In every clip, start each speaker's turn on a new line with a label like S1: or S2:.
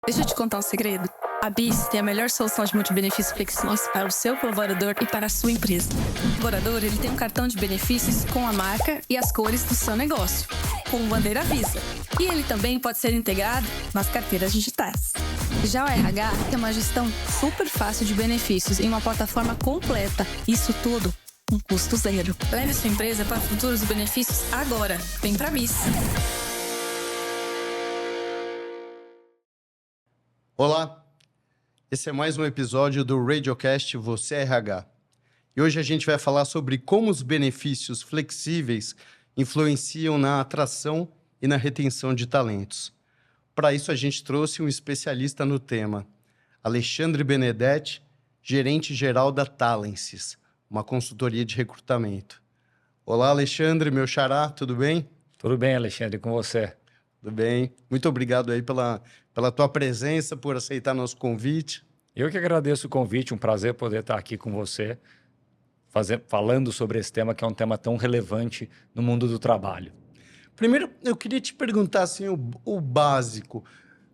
S1: Deixa eu te contar um segredo. A BIS tem a melhor solução de multibenefícios flexíveis para o seu colaborador e para a sua empresa. O colaborador ele tem um cartão de benefícios com a marca e as cores do seu negócio, com bandeira Visa. E ele também pode ser integrado nas carteiras digitais. Já o RH tem uma gestão super fácil de benefícios em uma plataforma completa. Isso tudo com custo zero. Leve sua empresa para futuros benefícios agora. Vem pra BIS.
S2: Olá, esse é mais um episódio do Radiocast Você RH. E hoje a gente vai falar sobre como os benefícios flexíveis influenciam na atração e na retenção de talentos. Para isso a gente trouxe um especialista no tema, Alexandre Benedetti, gerente-geral da Talensis, uma consultoria de recrutamento. Olá, Alexandre, meu xará, tudo bem?
S3: Tudo bem, Alexandre, com você?
S2: Tudo bem. Muito obrigado aí pela tua presença, por aceitar nosso convite.
S3: Eu que agradeço o convite, um prazer poder estar aqui com você, falando sobre esse tema, que é um tema tão relevante no mundo do trabalho.
S2: Primeiro, eu queria te perguntar assim, o básico,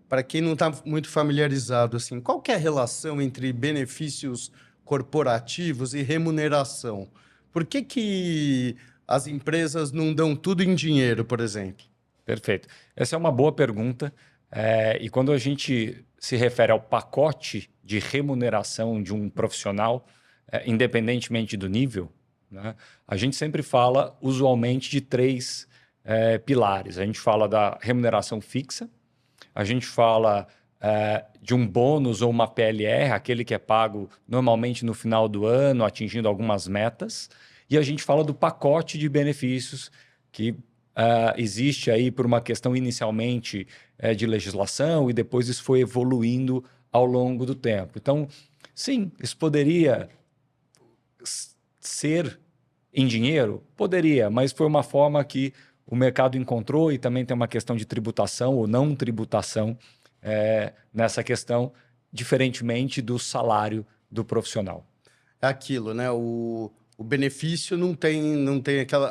S2: para quem não está muito familiarizado, assim, qual que é a relação entre benefícios corporativos e remuneração? Por que as empresas não dão tudo em dinheiro, por exemplo?
S3: Perfeito. Essa é uma boa pergunta. E quando a gente se refere ao pacote de remuneração de um profissional, independentemente do nível, né, a gente sempre fala, usualmente, de três pilares. A gente fala da remuneração fixa, a gente fala de um bônus ou uma PLR, aquele que é pago normalmente no final do ano, atingindo algumas metas, e a gente fala do pacote de benefícios que existe aí por uma questão inicialmente de legislação e depois isso foi evoluindo ao longo do tempo. Então, sim, isso poderia ser em dinheiro? Poderia, mas foi uma forma que o mercado encontrou e também tem uma questão de tributação ou não tributação nessa questão, diferentemente do salário do profissional.
S2: É aquilo, né? O benefício não tem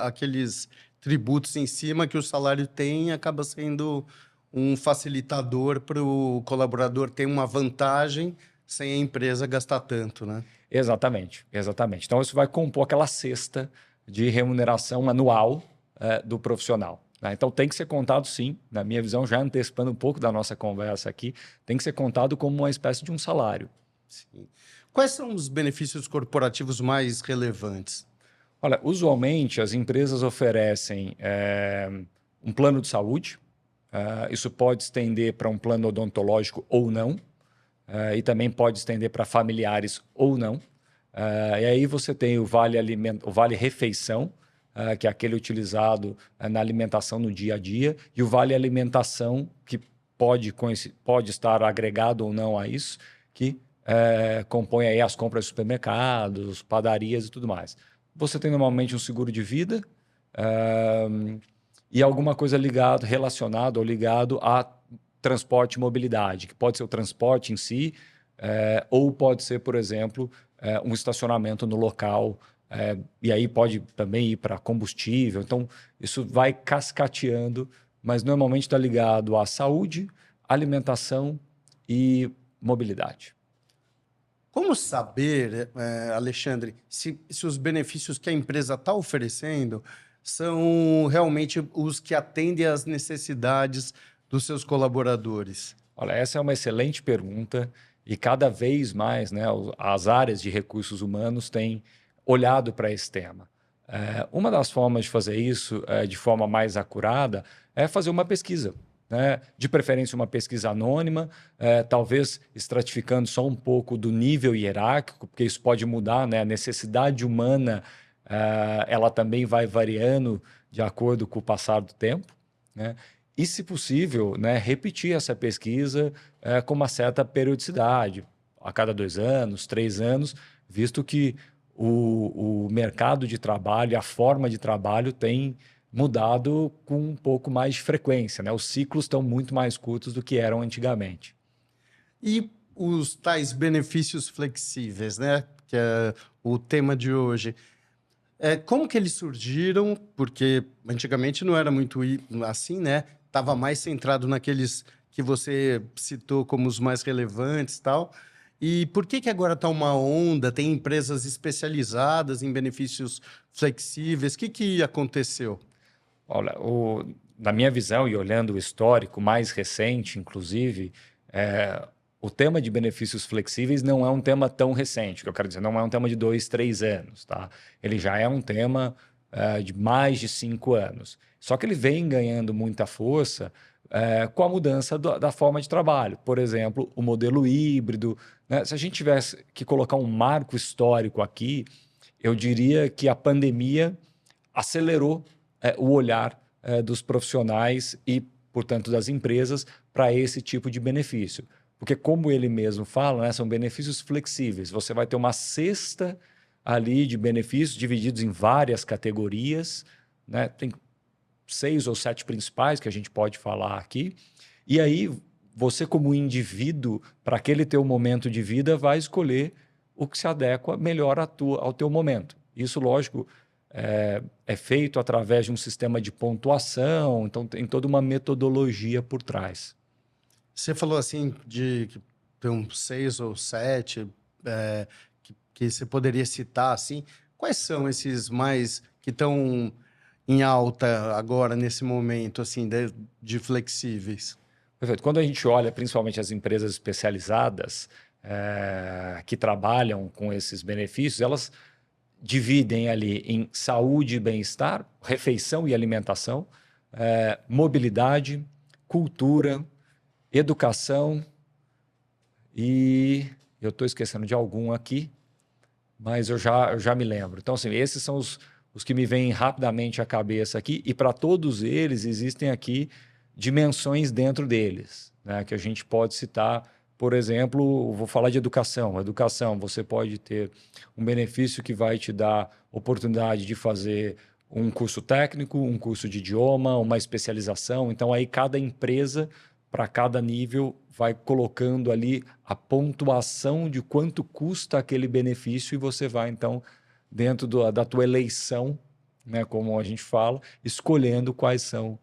S2: aqueles tributos em cima que o salário tem, acaba sendo um facilitador para o colaborador ter uma vantagem sem a empresa gastar tanto, né?
S3: Exatamente, exatamente. Então, isso vai compor aquela cesta de remuneração anual do profissional, né? Então, tem que ser contado, sim, na minha visão, já antecipando um pouco da nossa conversa aqui, tem que ser contado como uma espécie de um salário.
S2: Sim. Quais são os benefícios corporativos mais relevantes?
S3: Olha, usualmente as empresas oferecem um plano de saúde, isso pode estender para um plano odontológico ou não, e também pode estender para familiares ou não. E aí você tem o vale refeição, que é aquele utilizado na alimentação no dia a dia, e o vale alimentação, que pode estar agregado ou não a isso, que compõe aí as compras de supermercados, padarias e tudo mais. Você tem normalmente um seguro de vida e alguma coisa relacionado ou ligado a transporte e mobilidade, que pode ser o transporte em si, ou pode ser, por exemplo, um estacionamento no local, e aí pode também ir para combustível. Então, isso vai cascateando, mas normalmente está ligado à saúde, alimentação e mobilidade.
S2: Como saber, Alexandre, se os benefícios que a empresa está oferecendo são realmente os que atendem às necessidades dos seus colaboradores?
S3: Olha, essa é uma excelente pergunta e cada vez mais, né, as áreas de recursos humanos têm olhado para esse tema. Uma das formas de fazer isso de forma mais acurada é fazer uma pesquisa, né? De preferência uma pesquisa anônima, talvez estratificando só um pouco do nível hierárquico, porque isso pode mudar, né? A necessidade humana ela também vai variando de acordo com o passar do tempo, né? E, se possível, né, repetir essa pesquisa com uma certa periodicidade, a cada 2 anos, 3 anos, visto que o mercado de trabalho, a forma de trabalho tem mudado com um pouco mais de frequência, né? Os ciclos estão muito mais curtos do que eram antigamente.
S2: E os tais benefícios flexíveis, né? Que é o tema de hoje. Como que eles surgiram? Porque antigamente não era muito assim, né? Estava mais centrado naqueles que você citou como os mais relevantes e tal. E por que que agora está uma onda? Tem empresas especializadas em benefícios flexíveis. O que que aconteceu?
S3: Olha, na minha visão e olhando o histórico mais recente, inclusive, o tema de benefícios flexíveis não é um tema tão recente, que eu quero dizer, não é um tema de 2, 3 anos, tá? Ele já é um tema de mais de 5 anos. Só que ele vem ganhando muita força com a mudança da forma de trabalho. Por exemplo, o modelo híbrido, né? Se a gente tivesse que colocar um marco histórico aqui, eu diria que a pandemia acelerou o olhar dos profissionais e, portanto, das empresas para esse tipo de benefício. Porque, como ele mesmo fala, né, são benefícios flexíveis. Você vai ter uma cesta ali de benefícios divididos em várias categorias, né? Tem 6 ou 7 principais que a gente pode falar aqui. E aí, você, como indivíduo, para aquele teu momento de vida, vai escolher o que se adequa melhor ao teu momento. Isso, lógico, é feito através de um sistema de pontuação, então tem toda uma metodologia por trás.
S2: Você falou assim de que tem uns 6 ou 7 que você poderia citar assim. Quais são esses mais que estão em alta agora nesse momento assim de flexíveis?
S3: Perfeito. Quando a gente olha principalmente as empresas especializadas que trabalham com esses benefícios, elas dividem ali em saúde e bem-estar, refeição e alimentação, mobilidade, cultura, educação e eu estou esquecendo de algum aqui, mas eu já me lembro. Então, assim, esses são os que me vêm rapidamente à cabeça aqui e para todos eles existem aqui dimensões dentro deles, né, que a gente pode citar. Por exemplo, vou falar de educação. Educação, você pode ter um benefício que vai te dar oportunidade de fazer um curso técnico, um curso de idioma, uma especialização. Então, aí cada empresa, para cada nível, vai colocando ali a pontuação de quanto custa aquele benefício e você vai, então, dentro da tua eleição, né, como a gente fala, escolhendo quais são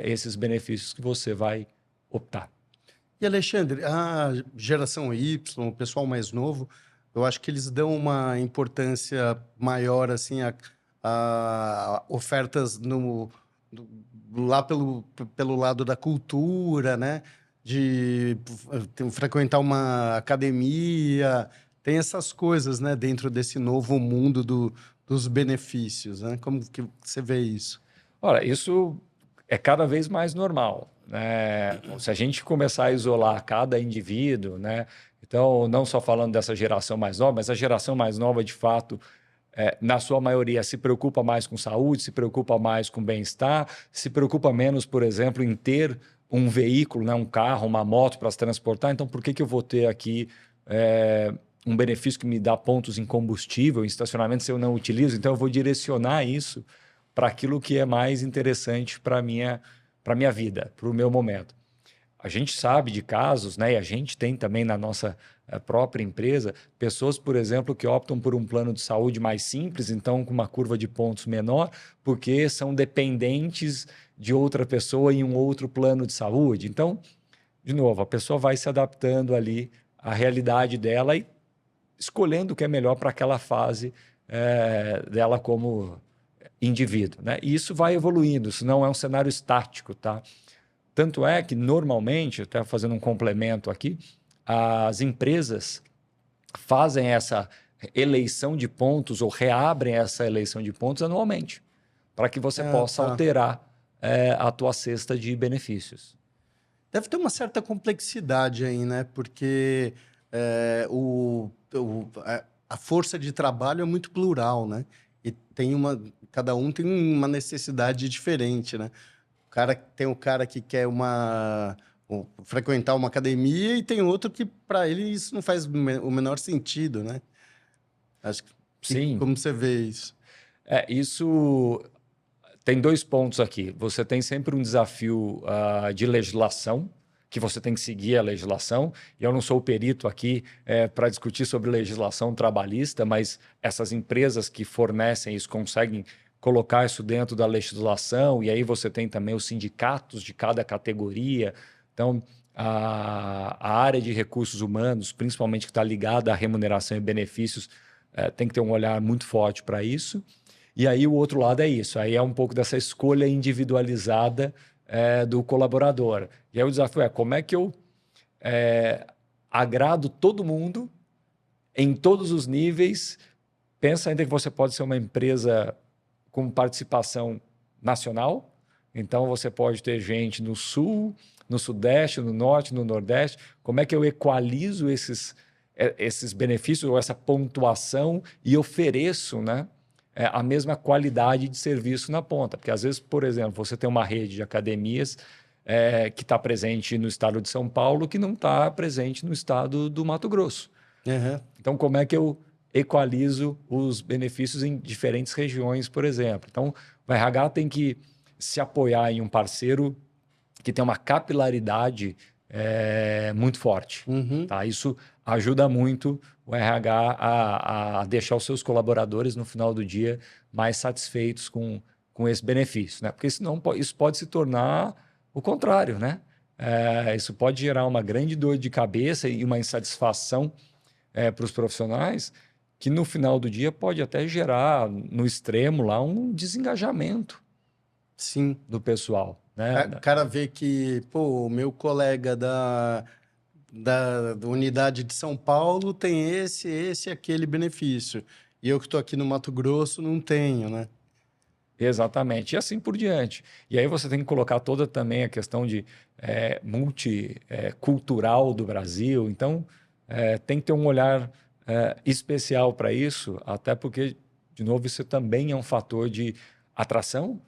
S3: esses benefícios que você vai optar.
S2: E Alexandre, a geração Y, o pessoal mais novo, eu acho que eles dão uma importância maior assim a ofertas lá pelo lado da cultura, né? De frequentar uma academia, tem essas coisas, né? Dentro desse novo mundo dos benefícios, né? Como que você vê isso?
S3: Olha, isso é cada vez mais normal, né? Se a gente começar a isolar cada indivíduo, né? Então, não só falando dessa geração mais nova, mas a geração mais nova, de fato, na sua maioria, se preocupa mais com saúde, se preocupa mais com bem-estar, se preocupa menos, por exemplo, em ter um veículo, né? Um carro, uma moto para se transportar. Então, por que eu vou ter aqui um benefício que me dá pontos em combustível, em estacionamento, se eu não utilizo? Então, eu vou direcionar isso para aquilo que é mais interessante para a minha vida, para o meu momento. A gente sabe de casos, né, e a gente tem também na nossa própria empresa, pessoas, por exemplo, que optam por um plano de saúde mais simples, então com uma curva de pontos menor, porque são dependentes de outra pessoa em um outro plano de saúde. Então, de novo, a pessoa vai se adaptando ali à realidade dela e escolhendo o que é melhor para aquela fase dela como indivíduo, né? E isso vai evoluindo, isso não é um cenário estático, tá? Tanto é que, normalmente, até fazendo um complemento aqui, as empresas fazem essa eleição de pontos ou reabrem essa eleição de pontos anualmente, para que você possa alterar a tua cesta de benefícios.
S2: Deve ter uma certa complexidade aí, né? Porque a força de trabalho é muito plural, né? E cada um tem uma necessidade diferente, né? Tem o cara que quer frequentar uma academia e tem outro que, para ele, isso não faz o menor sentido, né? Acho que,
S3: sim.
S2: Como você vê isso?
S3: Isso tem 2 pontos aqui. Você tem sempre um desafio de legislação, que você tem que seguir a legislação. E eu não sou o perito aqui para discutir sobre legislação trabalhista, mas essas empresas que fornecem isso conseguem colocar isso dentro da legislação, e aí você tem também os sindicatos de cada categoria. Então, a área de recursos humanos, principalmente que está ligada à remuneração e benefícios, tem que ter um olhar muito forte para isso. E aí o outro lado é isso, aí é um pouco dessa escolha individualizada do colaborador. E aí o desafio é como é que eu agrado todo mundo em todos os níveis. Pensa ainda que você pode ser uma empresa com participação nacional, então você pode ter gente no Sul, no Sudeste, no Norte, no Nordeste. Como é que eu equalizo esses benefícios ou essa pontuação e ofereço, né, a mesma qualidade de serviço na ponta? Porque às vezes, por exemplo, você tem uma rede de academias que está presente no estado de São Paulo que não está presente no estado do Mato Grosso.
S2: Uhum.
S3: Então, como é que eu equalizo os benefícios em diferentes regiões, por exemplo? Então, o RH tem que se apoiar em um parceiro que tem uma capilaridade muito forte.
S2: Uhum.
S3: Tá? Isso ajuda muito o RH a deixar os seus colaboradores, no final do dia, mais satisfeitos com esse benefício, né? Porque senão isso pode se tornar o contrário, né? Isso pode gerar uma grande dor de cabeça e uma insatisfação para os profissionais, que no final do dia pode até gerar, no extremo, lá um desengajamento
S2: Sim.
S3: do pessoal. Né?
S2: O cara vê que, pô, o meu colega da unidade de São Paulo tem esse e aquele benefício. E eu que estou aqui no Mato Grosso não tenho, né?
S3: Exatamente, e assim por diante. E aí você tem que colocar toda também a questão de multicultural do Brasil. Então, tem que ter um olhar especial para isso, até porque, de novo, isso também é um fator de atração,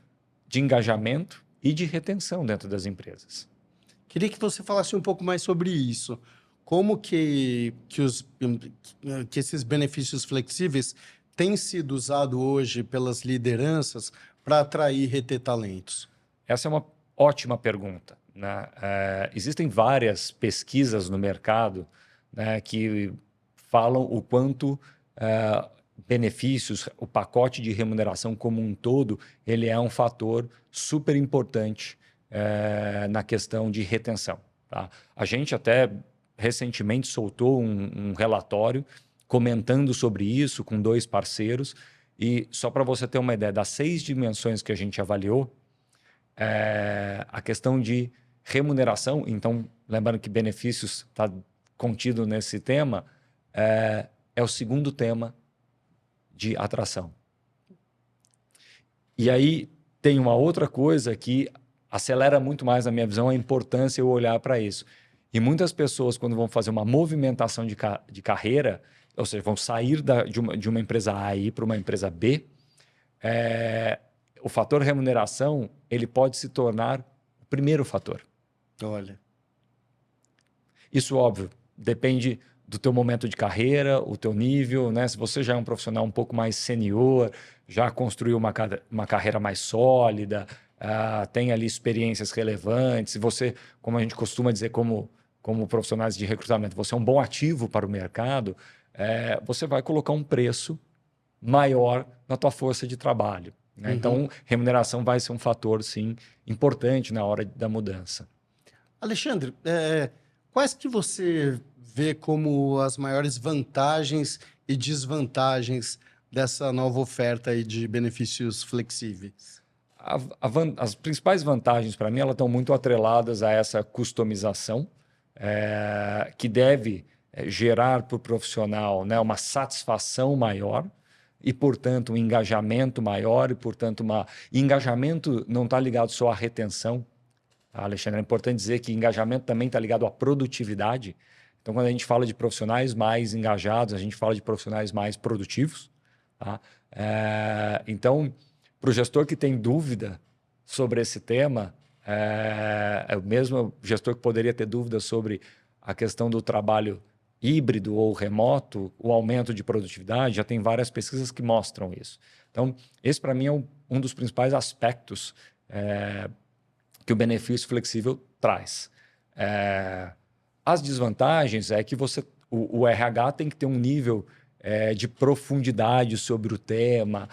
S3: de engajamento e de retenção dentro das empresas.
S2: Queria que você falasse um pouco mais sobre isso. Como que esses benefícios flexíveis têm sido usados hoje pelas lideranças para atrair e reter talentos?
S3: Essa é uma ótima pergunta, né? Existem várias pesquisas no mercado, né, que falam o quanto benefícios, o pacote de remuneração como um todo, ele é um fator super importante na questão de retenção. Tá? A gente até recentemente soltou um relatório comentando sobre isso com 2 parceiros, e só para você ter uma ideia, das 6 dimensões que a gente avaliou, a questão de remuneração, então, lembrando que benefícios está contido nesse tema, é o segundo tema de atração. E aí tem uma outra coisa que acelera muito mais, na minha visão, a importância eu olhar para isso. E muitas pessoas, quando vão fazer uma movimentação de carreira, ou seja, vão sair de uma empresa A e ir para uma empresa B, o fator remuneração ele pode se tornar o primeiro fator.
S2: Olha.
S3: Isso, óbvio, depende do teu momento de carreira, o teu nível, né? Se você já é um profissional um pouco mais senior, já construiu uma carreira mais sólida, tem ali experiências relevantes, se você, como a gente costuma dizer como profissionais de recrutamento, você é um bom ativo para o mercado, você vai colocar um preço maior na tua força de trabalho. Né? Uhum. Então, remuneração vai ser um fator, sim, importante na hora da mudança.
S2: Alexandre, quais que você vê como as maiores vantagens e desvantagens dessa nova oferta aí de benefícios flexíveis?
S3: As principais vantagens, para mim, elas estão muito atreladas a essa customização, que deve gerar para o profissional, né, uma satisfação maior e, portanto, um engajamento maior e, portanto, engajamento não está ligado só à retenção. Alexandre, é importante dizer que engajamento também está ligado à produtividade. Então, quando a gente fala de profissionais mais engajados, a gente fala de profissionais mais produtivos. Tá? Então, para o gestor que tem dúvida sobre esse tema, é o mesmo gestor que poderia ter dúvida sobre a questão do trabalho híbrido ou remoto, o aumento de produtividade, já tem várias pesquisas que mostram isso. Então, esse para mim é um dos principais aspectos que o benefício flexível traz. As desvantagens é que o RH tem que ter um nível de profundidade sobre o tema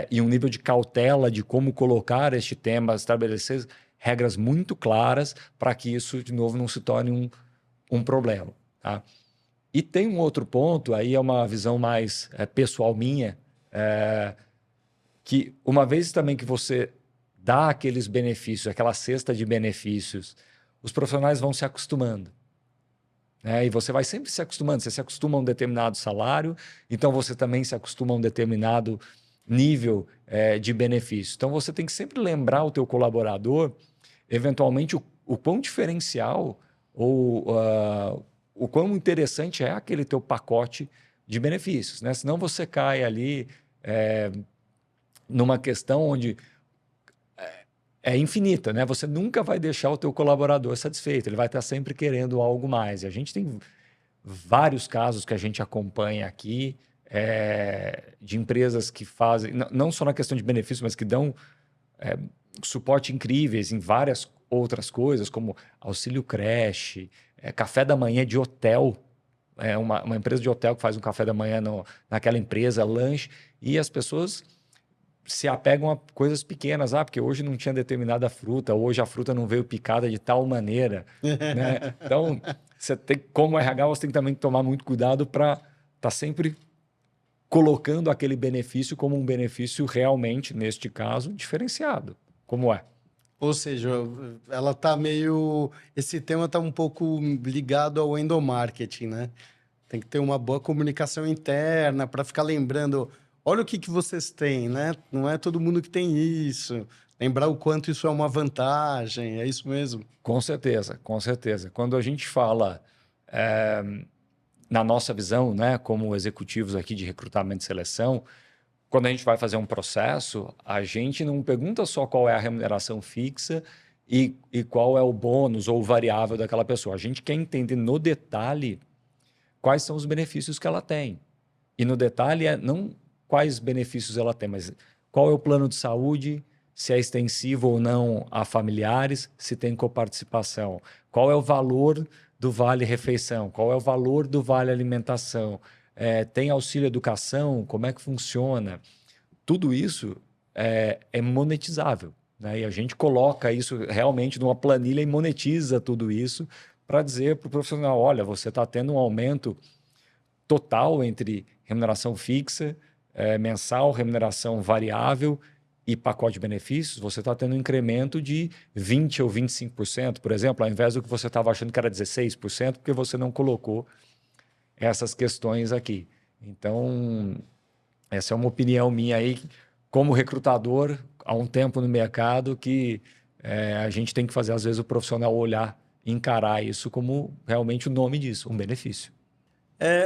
S3: e um nível de cautela de como colocar este tema, estabelecer regras muito claras para que isso, de novo, não se torne um problema. Tá? E tem um outro ponto, aí é uma visão mais pessoal minha, que uma vez também que você dá aqueles benefícios, aquela cesta de benefícios, os profissionais vão se acostumando. E você vai sempre se acostumando. Você se acostuma a um determinado salário, então você também se acostuma a um determinado nível de benefício. Então você tem que sempre lembrar o teu colaborador, eventualmente, o quão diferencial ou o quão interessante é aquele teu pacote de benefícios. Né? Senão você cai ali numa questão onde é infinita, né? Você nunca vai deixar o teu colaborador satisfeito, ele vai estar sempre querendo algo mais. E a gente tem vários casos que a gente acompanha aqui de empresas que fazem, não só na questão de benefícios, mas que dão suporte incríveis em várias outras coisas, como auxílio creche, café da manhã de hotel, uma empresa de hotel que faz um café da manhã naquela empresa, lanche, e as pessoas se apegam a coisas pequenas, porque hoje não tinha determinada fruta, hoje a fruta não veio picada de tal maneira. Né? Então, você tem, como RH, você tem também que tomar muito cuidado para estar sempre colocando aquele benefício como um benefício realmente, neste caso, diferenciado, como é.
S2: Ou seja, ela tá meio... Esse tema está um pouco ligado ao endomarketing, né? Tem que ter uma boa comunicação interna para ficar lembrando... Olha o que vocês têm, né? Não é todo mundo que tem isso. Lembrar o quanto isso é uma vantagem, é isso mesmo?
S3: Com certeza, com certeza. Quando a gente fala, na nossa visão, né, como executivos aqui de recrutamento e seleção, quando a gente vai fazer um processo, a gente não pergunta só qual é a remuneração fixa e qual é o bônus ou o variável daquela pessoa. A gente quer entender no detalhe quais são os benefícios que ela tem. E no detalhe não quais benefícios ela tem, mas qual é o plano de saúde, se é extensivo ou não a familiares, se tem coparticipação, qual é o valor do vale-refeição, qual é o valor do vale-alimentação, tem auxílio educação, como é que funciona. Tudo isso é monetizável, né? E a gente coloca isso realmente numa planilha e monetiza tudo isso para dizer para o profissional, olha, você está tendo um aumento total entre remuneração fixa, mensal, remuneração variável e pacote de benefícios, você está tendo um incremento de 20% ou 25%, por exemplo, ao invés do que você estava achando que era 16%, porque você não colocou essas questões aqui. Então, essa é uma opinião minha aí, como recrutador, há um tempo no mercado, que a gente tem que fazer, às vezes, o profissional olhar e encarar isso como realmente o nome disso, um benefício.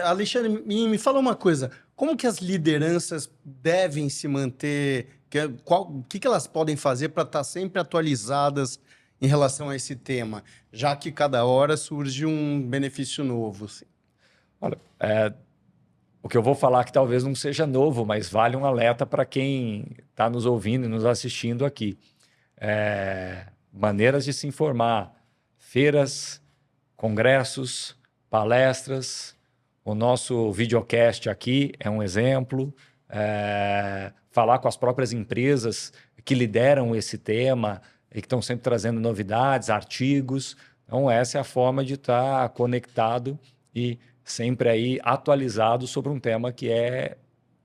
S2: Alexandre, me fala uma coisa. Como que as lideranças devem se manter? O que elas podem fazer para estar sempre atualizadas em relação a esse tema? Já que cada hora surge um benefício novo. Assim.
S3: Olha, o que eu vou falar que talvez não seja novo, mas vale um alerta para quem está nos ouvindo e nos assistindo aqui. Maneiras de se informar. Feiras, congressos, palestras. O nosso videocast aqui é um exemplo. Falar com as próprias empresas que lideram esse tema e que estão sempre trazendo novidades, artigos. Então, essa é a forma de estar conectado e sempre aí atualizado sobre um tema que é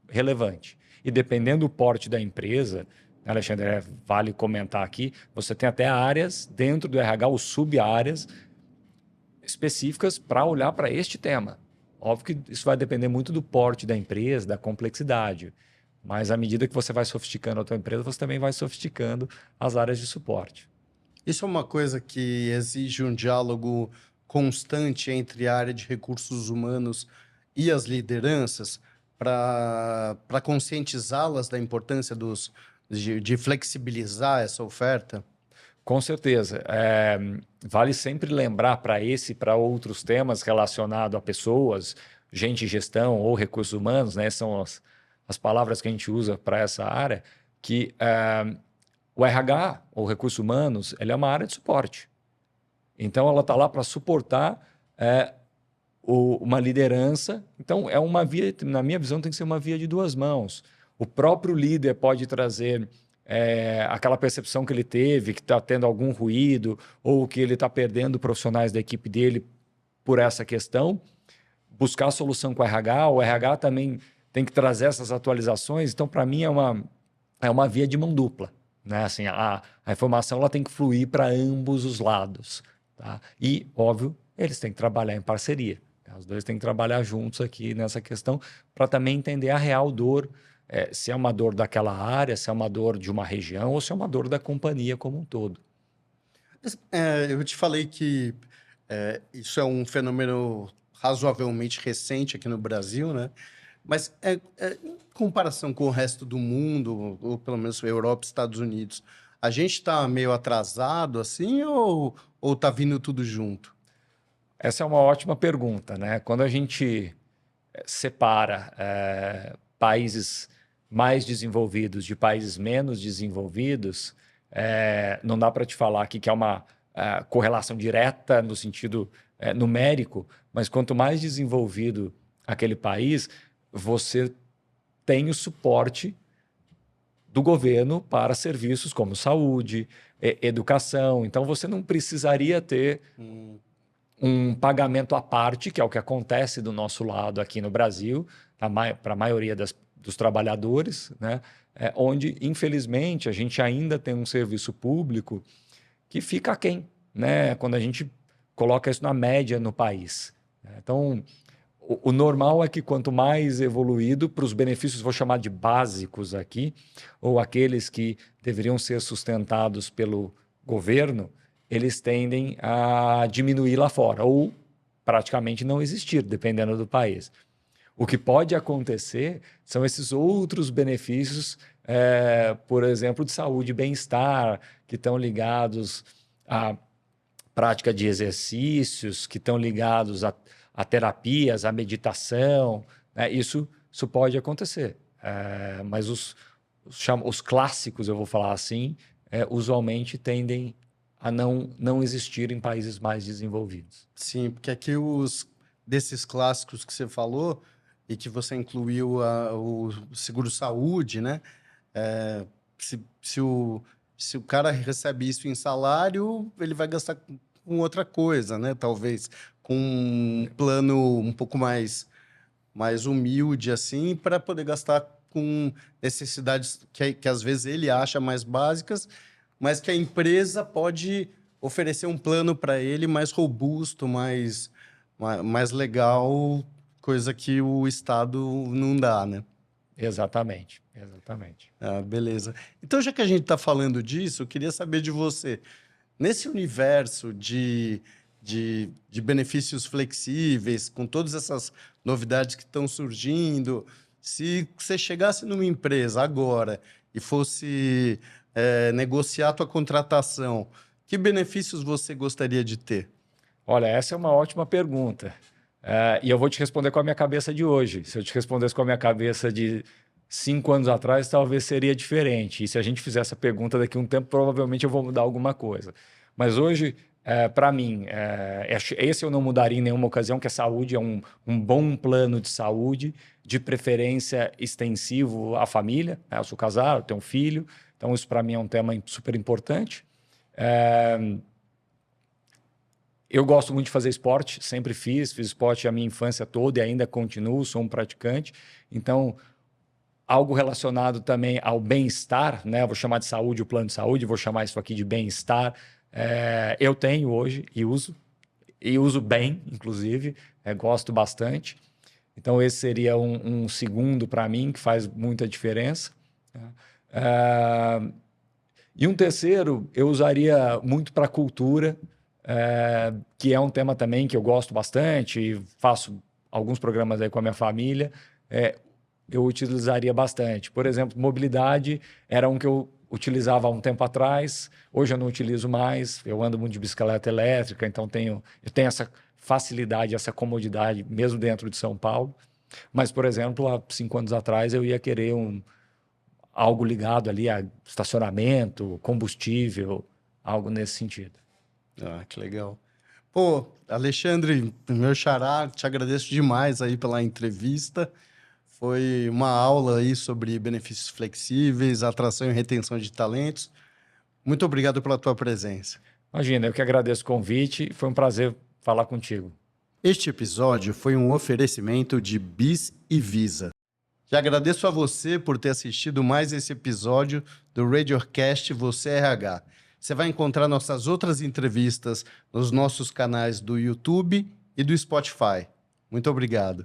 S3: relevante. E dependendo do porte da empresa, Alexandre, vale comentar aqui, você tem até áreas dentro do RH, ou sub-áreas específicas para olhar para este tema. Óbvio que isso vai depender muito do porte da empresa, da complexidade. Mas à medida que você vai sofisticando a tua empresa, você também vai sofisticando as áreas de suporte.
S2: Isso é uma coisa que exige um diálogo constante entre a área de recursos humanos e as lideranças para conscientizá-las da importância de flexibilizar essa oferta?
S3: Com certeza. Vale sempre lembrar para esse e para outros temas relacionados a pessoas, gente em gestão ou recursos humanos, né? São as palavras que a gente usa para essa área, que o RH, ou recursos humanos, ele é uma área de suporte. Então, ela está lá para suportar uma liderança. Então, na minha visão, tem que ser uma via de duas mãos. O próprio líder pode trazer aquela percepção que ele teve, que está tendo algum ruído, ou que ele está perdendo profissionais da equipe dele por essa questão, buscar a solução com o RH. O RH também tem que trazer essas atualizações. Então, para mim, é uma via de mão dupla, né? Assim, a informação ela tem que fluir para ambos os lados, tá? E, óbvio, eles têm que trabalhar em parceria. Os dois têm que trabalhar juntos aqui nessa questão para também entender a real dor, se é uma dor daquela área, se é uma dor de uma região ou se é uma dor da companhia como um todo.
S2: Eu te falei que isso é um fenômeno razoavelmente recente aqui no Brasil, né? Mas em comparação com o resto do mundo, ou pelo menos Europa e Estados Unidos, a gente está meio atrasado assim ou está vindo tudo junto?
S3: Essa é uma ótima pergunta, né? Quando a gente separa países mais desenvolvidos de países menos desenvolvidos, não dá para te falar aqui que é uma correlação direta no sentido numérico, mas quanto mais desenvolvido aquele país, você tem o suporte do governo para serviços como saúde, educação. Então, você não precisaria ter um pagamento à parte, que é o que acontece do nosso lado aqui no Brasil, para a maioria dos trabalhadores, né? Onde, infelizmente, a gente ainda tem um serviço público que fica aquém, né? Quando a gente coloca isso na média no país. Então, o normal é que quanto mais evoluído, para os benefícios, vou chamar de básicos aqui, ou aqueles que deveriam ser sustentados pelo governo, eles tendem a diminuir lá fora, ou praticamente não existir, dependendo do país. O que pode acontecer são esses outros benefícios, por exemplo, de saúde e bem-estar, que estão ligados à prática de exercícios, que estão ligados a terapias, a meditação, né? Isso pode acontecer. Mas os clássicos, eu vou falar assim, usualmente tendem a não existir em países mais desenvolvidos.
S2: Sim, porque aqui desses clássicos que você falou e que você incluiu o seguro-saúde, né? Se o cara recebe isso em salário, ele vai gastar com outra coisa, né? Talvez com um plano um pouco mais humilde, assim, para poder gastar com necessidades que às vezes ele acha mais básicas, mas que a empresa pode oferecer um plano para ele mais robusto, mais legal, coisa que o Estado não dá, né?
S3: Exatamente.
S2: Ah, beleza. Então, já que a gente está falando disso, eu queria saber de você. Nesse universo de benefícios flexíveis, com todas essas novidades que estão surgindo, se você chegasse numa empresa agora e fosse negociar a tua contratação, que benefícios você gostaria de ter?
S3: Olha, essa é uma ótima pergunta. E eu vou te responder com a minha cabeça de hoje. Se eu te respondesse com a minha cabeça de 5 anos atrás, talvez seria diferente. E se a gente fizer essa pergunta daqui a um tempo, provavelmente eu vou mudar alguma coisa. Mas hoje, para mim, esse eu não mudaria em nenhuma ocasião, que a saúde é um bom plano de saúde, de preferência extensivo à família, né? Eu sou casado, eu tenho um filho, então isso para mim é um tema super importante. Eu gosto muito de fazer esporte, sempre fiz esporte a minha infância toda e ainda continuo, sou um praticante. Então, algo relacionado também ao bem-estar, né? Eu vou chamar de saúde o plano de saúde, vou chamar isso aqui de bem-estar. Eu tenho hoje e uso bem, inclusive, gosto bastante. Então, esse seria um segundo para mim, que faz muita diferença. E um terceiro, eu usaria muito para a cultura, que é um tema também que eu gosto bastante, faço alguns programas aí com a minha família, eu utilizaria bastante. Por exemplo, mobilidade era um que eu utilizava há um tempo atrás, hoje eu não utilizo mais, eu ando muito de bicicleta elétrica, então eu tenho essa facilidade, essa comodidade, mesmo dentro de São Paulo. Mas, por exemplo, há 5 anos atrás eu ia querer algo ligado ali a estacionamento, combustível, algo nesse sentido.
S2: Ah, que legal. Pô, Alexandre, meu xará, te agradeço demais aí pela entrevista. Foi uma aula aí sobre benefícios flexíveis, atração e retenção de talentos. Muito obrigado pela tua presença.
S3: Imagina, eu que agradeço o convite. Foi um prazer falar contigo.
S2: Este episódio foi um oferecimento de BIS e Visa. Já agradeço a você por ter assistido mais esse episódio do RadioCast Você RH. Você vai encontrar nossas outras entrevistas nos nossos canais do YouTube e do Spotify. Muito obrigado.